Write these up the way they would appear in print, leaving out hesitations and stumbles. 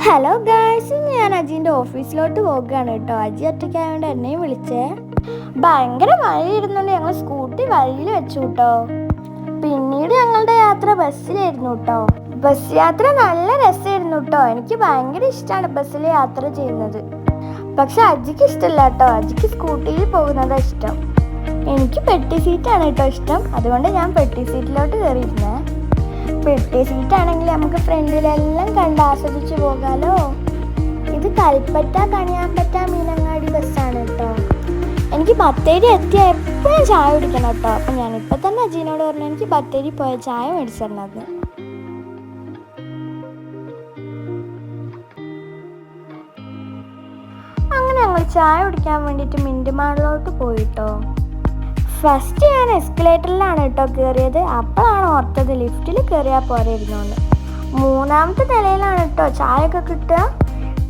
Hello guys, ഞാൻ അജീൻ്റെ ഓഫീസിലോട്ട് പോകുകയാണ് കേട്ടോ. അജി ഒറ്റയ്ക്കായതുകൊണ്ട് എന്നെയും വിളിച്ചേ. ഭയങ്കര മഴയിരുന്നുകൊണ്ട് ഞങ്ങൾ സ്കൂട്ടി വഴിയിൽ വെച്ചു കേട്ടോ. പിന്നീട് ഞങ്ങളുടെ യാത്ര ബസ്സിലായിരുന്നു കേട്ടോ. ബസ് യാത്ര നല്ല രസമായിരുന്നു കേട്ടോ. എനിക്ക് ഭയങ്കര ഇഷ്ടമാണ് ബസ്സിൽ യാത്ര ചെയ്യുന്നത്. പക്ഷെ അജിക്ക് ഇഷ്ടമില്ല കേട്ടോ. അജിക്ക് സ്കൂട്ടിയിൽ പോകുന്നതാണ് ഇഷ്ടം. എനിക്ക് പെട്ടി സീറ്റാണ് കേട്ടോ ഇഷ്ടം. അതുകൊണ്ട് ഞാൻ പെട്ടി സീറ്റിലോട്ട് കയറിയിരുന്നേ. പെട്ടി സീറ്റാണെങ്കിൽ നമുക്ക് ഫ്രണ്ടിലെല്ലാം കണ്ട് ആസ്വദിച്ച് പോകാലോ. ഇത് കൽപ്പറ്റ, കണിയാമ്പറ്റ, മീനങ്ങാടി ബസ്സാണ് കേട്ടോ. എനിക്ക് ബത്തേരി എത്തിയ എപ്പോഴും ചായ കുടിക്കണം കേട്ടോ. അപ്പം ഞാനിപ്പോൾ തന്നെ അജീനോട് പറഞ്ഞു എനിക്ക് ബത്തേരി പോയ ചായ മേടിച്ചിരുന്നത്. അങ്ങനെ ഞങ്ങൾ ചായ കുടിക്കാൻ വേണ്ടിയിട്ട് മിൻറ്റുമാളിലോട്ട് പോയിട്ടോ. ഫസ്റ്റ് ഞാൻ എസ്കലേറ്ററിലാണ് കേട്ടോ കയറിയത്. അപ്പോഴാണ് ഓർത്തത് ലിഫ്റ്റിൽ കയറിയാൽ പോരായിരുന്നോന്ന്. മൂന്നാമത്തെ നിലയിലാണ് കേട്ടോ ചായ ഒക്കെ കിട്ടുക.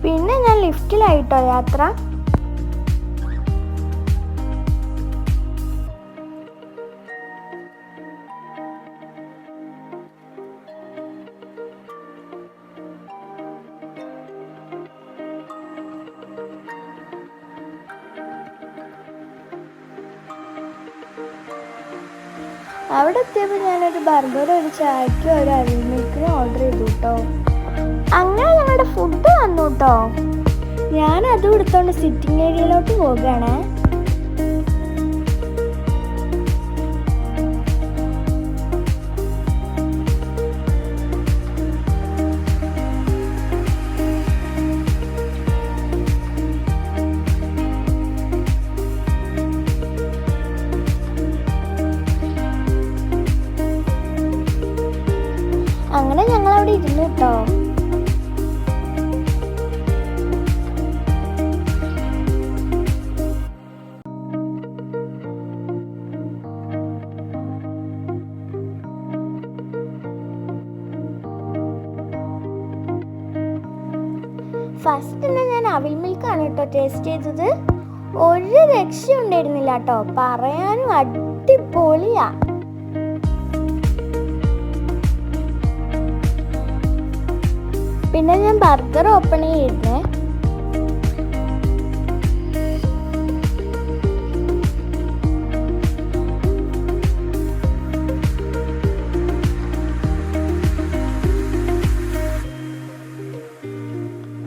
പിന്നെ ഞാൻ ലിഫ്റ്റിലായിട്ടോ യാത്ര. അവിടെ എത്തിയപ്പോൾ ഞാനൊരു ബർഗർ, ഒരു ചായക്കും ഒരു അവിൽ മിൽക്കിനും ഓർഡർ ചെയ്തു കേട്ടോ. അങ്ങനെ ഞങ്ങളുടെ ഫുഡ് വന്നു കേട്ടോ. ഞാൻ അതും എടുത്തോണ്ട് സിറ്റിംഗ് ഏരിയയിലോട്ട് പോകുകയാണേ. അങ്ങനെ ഞങ്ങൾ അവിടെ ഇരുന്നു കേട്ടോ. ഫസ്റ്റ് തന്നെ ഞാൻ അവിൽ മിൽക്കാണ് കേട്ടോ ടേസ്റ്റ് ചെയ്തത്. ഒരു രക്ഷയും ഉണ്ടായിരുന്നില്ല കേട്ടോ. പറയാനും അടിപൊളിയാ. പിന്നെ ഞാൻ ബർഗർ ഓപ്പൺ ചെയ്തിരുന്നേ.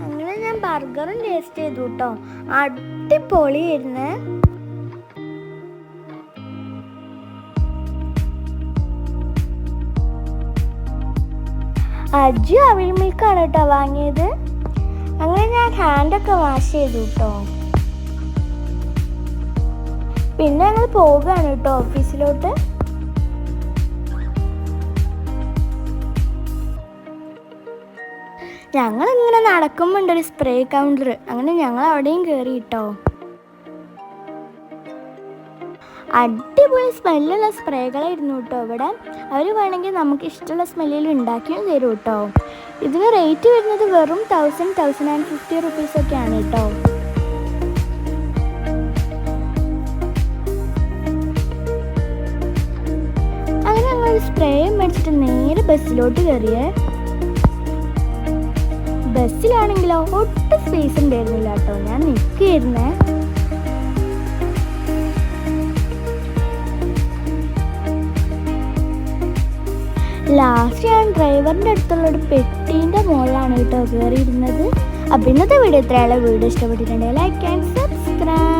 അങ്ങനെ ഞാൻ ബർഗറും ടേസ്റ്റ് ചെയ്തു കേട്ടോ. അടിപൊളിയായിരുന്നേ. അജു അവിൽ മിൽക്കാണ് കേട്ടോ വാങ്ങിയത്. അങ്ങനെ ഞാൻ ഹാൻഡൊക്കെ വാഷ് ചെയ്തു കേട്ടോ. പിന്നെ ഞങ്ങൾ പോകുകയാണ് കേട്ടോ ഓഫീസിലോട്ട്. ഞങ്ങളിങ്ങനെ നടക്കുമ്പോൾ ഉണ്ട് ഒരു സ്പ്രേ കൗണ്ടർ. അങ്ങനെ ഞങ്ങൾ അവിടെയും കയറി കേട്ടോ. അടിപൊളി സ്മെല്ലുള്ള സ്പ്രേകളായിരുന്നു കേട്ടോ ഇവിടെ. അവർ വേണമെങ്കിൽ നമുക്ക് ഇഷ്ടമുള്ള സ്മെല്ലിൽ ഉണ്ടാക്കിയും തരും കേട്ടോ. ഇതിന് റേറ്റ് വരുന്നത് വെറും 1050 റുപ്പീസൊക്കെയാണ് കേട്ടോ. അങ്ങനെ ഞങ്ങൾ സ്പ്രേ മേടിച്ചിട്ട് നേരെ ബസ്സിലോട്ട് കയറിയേ. ബസ്സിലാണെങ്കിലോ ഒട്ടും സ്പേസ് ഉണ്ടായിരുന്നില്ല കേട്ടോ. ഞാൻ നിൽക്കുകയായിരുന്നേ. ലാസ്റ്റ് ഞാൻ ഡ്രൈവറിൻ്റെ അടുത്തുള്ള ഒരു പെട്ടീൻ്റെ മുകളിലാണ് കേട്ടോ കയറിയിരുന്നത്. അപ്പം ഇന്നത്തെ വീഡിയോ ഇത്രയുള്ള. വീഡിയോ ഇഷ്ടപ്പെട്ടിട്ടുണ്ടെങ്കിൽ ലൈക്ക് ആൻഡ് സബ്സ്ക്രൈബ്.